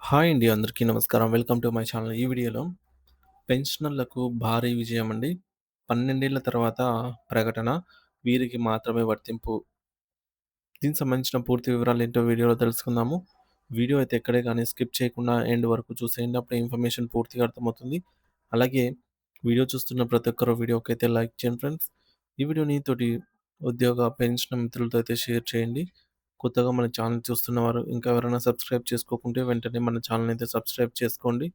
Hi అండి. అందరికీ నమస్కారం. Welcome to my channel. ఈ వీడియోలో పెన్షనర్లకు భారీ విజయం అండి. 12 ఏళ్ల తర్వాత ప్రకటన వీరికి మాత్రమే వర్తింపు. దీనికి సంబంధించిన పూర్తి వివరాలేంటో వీడియోలో తెలుసుకుందాము. వీడియో అయితే ఎక్కడే గాని స్కిప్ చేయకుండా ఎండ్ వరకు చూసేయండి. అప్పుడే ఇన్ఫర్మేషన్ పూర్తిగా అర్థమవుతుంది. అలాగే వీడియో చూస్తున్న ప్రతి ఒక్కరు వీడియోకైతే లైక్ చేయండి ఫ్రెండ్స్. ఈ వీడియోని తోటి ఉద్యోగ, పెన్షన్ మిత్రులతో అయితే షేర్ చేయండి. కొత్తగా మన ఛానల్ చూస్తున్నవారు ఇంకా ఎవరైనా సబ్స్క్రైబ్ చేసుకోకుంటే వెంటనే మన ఛానల్‌ని అయితే సబ్స్క్రైబ్ చేసుకోండి.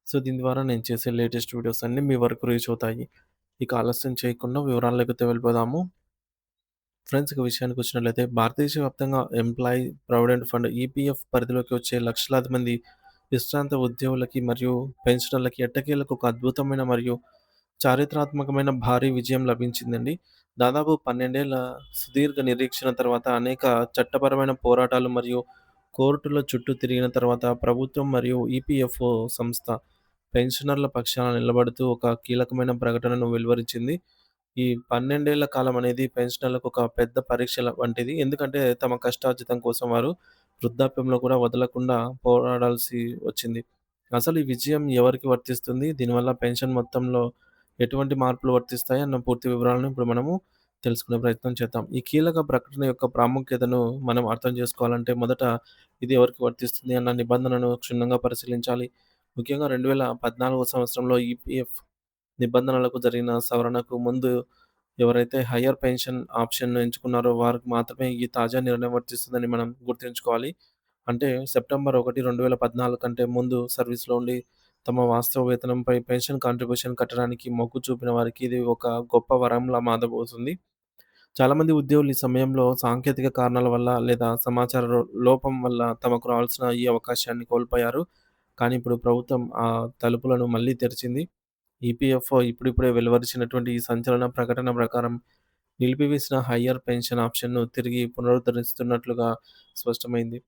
సో, దీని ద్వారా నేను చేసే లేటెస్ట్ వీడియోస్ అన్నీ మీ వరకు రీచ్ అవుతాయి. ఇక ఆలస్యం చేయకుండా వివరాల్లోకైతే వెళ్ళిపోదాము. ఫ్రెండ్స్ ఇక విషయానికొచ్చినట్లయితే భారతదేశ వ్యాప్తంగా ఎంప్లాయీ ప్రావిడెంట్ ఫండ్ ఈపీఎఫ్ పరిధిలోకి వచ్చే లక్షలాది మంది విశ్రాంత ఉద్యోగులకి మరియు పెన్షనర్లకి ఎట్టకేలకు ఒక అద్భుతమైన మరియు చారిత్రాత్మకమైన భారీ విజయం లభించిందండి. దాదాపు 12 ఏళ్ల సుదీర్ఘ నిరీక్షణ తర్వాత అనేక చట్టపరమైన పోరాటాలు మరియు కోర్టుల చుట్టూ తిరిగిన తర్వాత ప్రభుత్వం మరియు ఈపీఎఫ్ఓ సంస్థ పెన్షనర్ల పక్షాన నిలబడుతూ ఒక కీలకమైన ప్రకటనను వెలువరించింది. ఈ 12 ఏళ్ల కాలం అనేది పెన్షనర్లకు ఒక పెద్ద పరీక్షల వంటిది. ఎందుకంటే తమ కష్టార్జితం కోసం వారు వృద్ధాప్యంలో కూడా వదలకుండా పోరాడాల్సి వచ్చింది. అసలు ఈ విజయం ఎవరికి వర్తిస్తుంది? దీనివల్ల పెన్షన్ మొత్తంలో ఎటువంటి మార్పులు వర్తిస్తాయి? అన్న పూర్తి వివరాలను ఇప్పుడు మనము తెలుసుకునే ప్రయత్నం చేద్దాం. ఈ కీలక ప్రకటన యొక్క ప్రాముఖ్యతను మనం అర్థం చేసుకోవాలంటే మొదట ఇది ఎవరికి వర్తిస్తుంది అన్న నిబంధనను క్షుణ్ణంగా పరిశీలించాలి. ముఖ్యంగా 2014 సంవత్సరంలో ఈపీఎఫ్ నిబంధనలకు జరిగిన సవరణకు ముందు ఎవరైతే హైయ్యర్ పెన్షన్ ఆప్షన్‌ను ఎంచుకున్నారో వారికి మాత్రమే ఈ తాజా నిర్ణయం వర్తిస్తుందని మనం గుర్తుంచుకోవాలి. అంటే సెప్టెంబర్ 1, 2014 కంటే ముందు సర్వీస్‌లో ఉండి తమ వాస్తవ వేతనంపై పెన్షన్ కాంట్రిబ్యూషన్ కట్టడానికి మొగ్గు చూపిన వారికి ఇది ఒక గొప్ప వరంలా మారబోతుంది. చాలామంది ఉద్యోగులు ఈ సమయంలో సాంకేతిక కారణాల వల్ల లేదా సమాచార లోపం వల్ల తమకు రావాల్సిన ఈ అవకాశాన్ని కోల్పోయారు. కానీ ఇప్పుడు ప్రభుత్వం ఆ తలుపులను మళ్ళీ తెరిచింది. ఈపీఎఫ్ఓ ఇప్పుడిప్పుడే వెలువరించినటువంటి ఈ సంచలన ప్రకటన ప్రకారం నిలిపివేసిన హైయ్యర్ పెన్షన్ ఆప్షన్‌ను తిరిగి పునరుద్ధరిస్తున్నట్లుగా స్పష్టమైంది.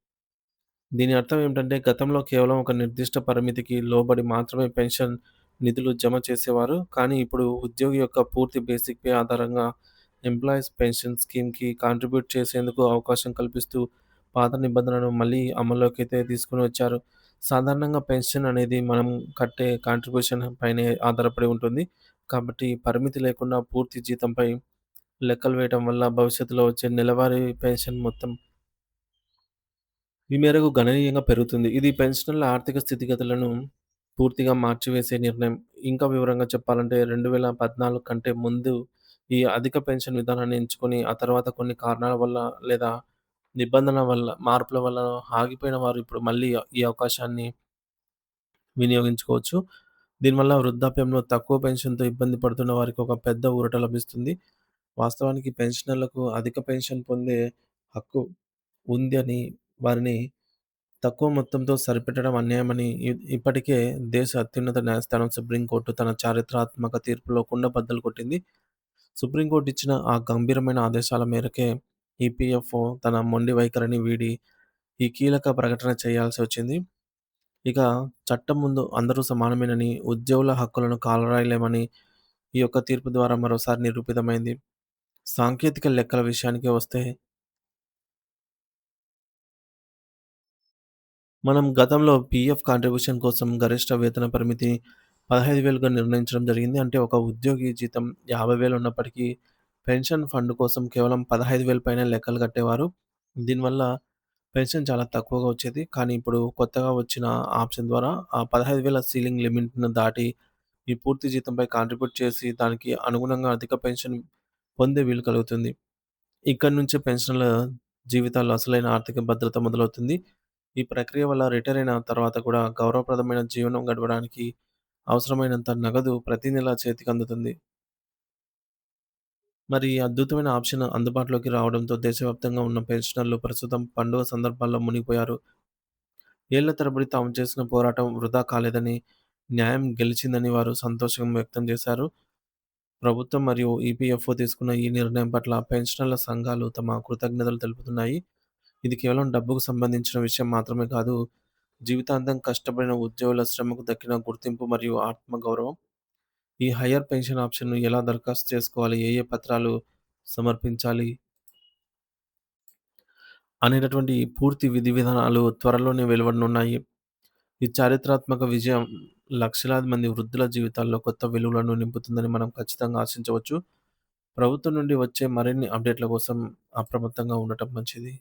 దీని అర్థం ఏమిటంటే గతంలో కేవలం ఒక నిర్దిష్ట పరిమితికి లోబడి మాత్రమే పెన్షన్ నిధులు జమ చేసేవారు. కానీ ఇప్పుడు ఉద్యోగి యొక్క పూర్తి బేసిక్ పే ఆధారంగా ఎంప్లాయీస్ పెన్షన్ స్కీమ్‌కి కాంట్రిబ్యూట్ చేసేందుకు అవకాశం కల్పిస్తూ పాత నిబంధనలను మళ్ళీ అమల్లోకైతే తీసుకొని వచ్చారు. సాధారణంగా పెన్షన్ అనేది మనం కట్టే కాంట్రిబ్యూషన్ పైనే ఆధారపడి ఉంటుంది. కాబట్టి పరిమితి లేకుండా పూర్తి జీతంపై లెక్కలు వేయటం వల్ల భవిష్యత్తులో వచ్చే నెలవారీ పెన్షన్ మొత్తం ఈ మేరకు గణనీయంగా పెరుగుతుంది. ఇది పెన్షనర్ల ఆర్థిక స్థితిగతులను పూర్తిగా మార్చివేసే నిర్ణయం. ఇంకా వివరంగా చెప్పాలంటే 2014 కంటే ముందు ఈ అధిక పెన్షన్ విధానాన్ని ఎంచుకొని, ఆ తర్వాత కొన్ని కారణాల వల్ల లేదా నిబంధనల వల్ల మార్పుల వల్ల ఆగిపోయిన వారు ఇప్పుడు మళ్ళీ ఈ అవకాశాన్ని వినియోగించుకోవచ్చు. దీనివల్ల వృద్ధాప్యంలో తక్కువ పెన్షన్‌తో ఇబ్బంది పడుతున్న వారికి ఒక పెద్ద ఊరట లభిస్తుంది. వాస్తవానికి పెన్షనర్లకు అధిక పెన్షన్ పొందే హక్కు ఉంది అని వారిని తక్కువ మొత్తంతో సరిపెట్టడం అన్యాయమని ఇప్పటికే దేశ అత్యున్నత న్యాయస్థానం సుప్రీంకోర్టు తన చారిత్రాత్మక తీర్పులో కుండబద్దలు కొట్టింది. సుప్రీంకోర్టు ఇచ్చిన ఆ గంభీరమైన ఆదేశాల మేరకే ఈపీఎఫ్ఓ తన మొండి వైఖరిని వీడి ఈ కీలక ప్రకటన చేయాల్సి వచ్చింది. ఇక చట్టం ముందు అందరూ సమానమేనని, ఉద్యోగుల హక్కులను కాలరాయలేమని ఈ యొక్క తీర్పు ద్వారా మరోసారి నిరూపితమైంది. సాంకేతిక లెక్కల విషయానికి వస్తే మనం గతంలో పీఎఫ్ కాంట్రిబ్యూషన్ కోసం గరిష్ట వేతన పరిమితి 15,000గా నిర్ణయించడం జరిగింది. అంటే ఒక ఉద్యోగి జీతం 50,000 ఉన్నప్పటికీ పెన్షన్ ఫండ్ కోసం కేవలం 15,000 పైనే లెక్కలు కట్టేవారు. దీనివల్ల పెన్షన్ చాలా తక్కువగా వచ్చేది. కానీ ఇప్పుడు కొత్తగా వచ్చిన ఆప్షన్ ద్వారా ఆ 15,000 సీలింగ్ లిమిట్‌ను దాటి ఈ పూర్తి జీతంపై కాంట్రిబ్యూట్ చేసి దానికి అనుగుణంగా అధిక పెన్షన్ పొందే వీలు కలుగుతుంది. ఇక్కడి నుంచే పెన్షనర్ల జీవితాల్లో అసలైన ఆర్థిక భద్రత మొదలవుతుంది. ఈ ప్రక్రియ వల్ల రిటైర్ అయిన తర్వాత కూడా గౌరవప్రదమైన జీవనం గడపడానికి అవసరమైనంత నగదు ప్రతి నెలా చేతికందుతుంది. మరి ఈ అద్భుతమైన ఆప్షన్ అందుబాటులోకి రావడంతో దేశవ్యాప్తంగా ఉన్న పెన్షనర్లు ప్రస్తుతం పండుగ సందర్భాల్లో మునిగిపోయారు. ఏళ్ల తరబడి తాము చేసిన పోరాటం వృధా కాలేదని, న్యాయం గెలిచిందని వారు సంతోషం వ్యక్తం చేశారు. ప్రభుత్వం మరియు ఈపీఎఫ్ఓ తీసుకున్న ఈ నిర్ణయం పట్ల పెన్షనర్ల సంఘాలు తమ కృతజ్ఞతలు తెలుపుతున్నాయి. ఇది కేవలం డబ్బుకు సంబంధించిన విషయం మాత్రమే కాదు. జీవితాంతం కష్టపడిన ఉద్యోగుల శ్రమకు దక్కిన గుర్తింపు మరియు ఆత్మగౌరవం. ఈ హైయ్యర్ పెన్షన్ ఆప్షన్‌ను ఎలా దరఖాస్తు చేసుకోవాలి? ఏ ఏ పత్రాలు సమర్పించాలి? అనేటటువంటి పూర్తి విధి విధానాలు త్వరలోనే వెలువడనున్నాయి. ఈ చారిత్రాత్మక విజయం లక్షలాది మంది వృద్ధుల జీవితాల్లో కొత్త వెలుగులను నింపుతుందని మనం ఖచ్చితంగా ఆశించవచ్చు. ప్రభుత్వం నుండి వచ్చే మరిన్ని అప్డేట్‌ల కోసం అప్రమత్తంగా ఉండటం మంచిది.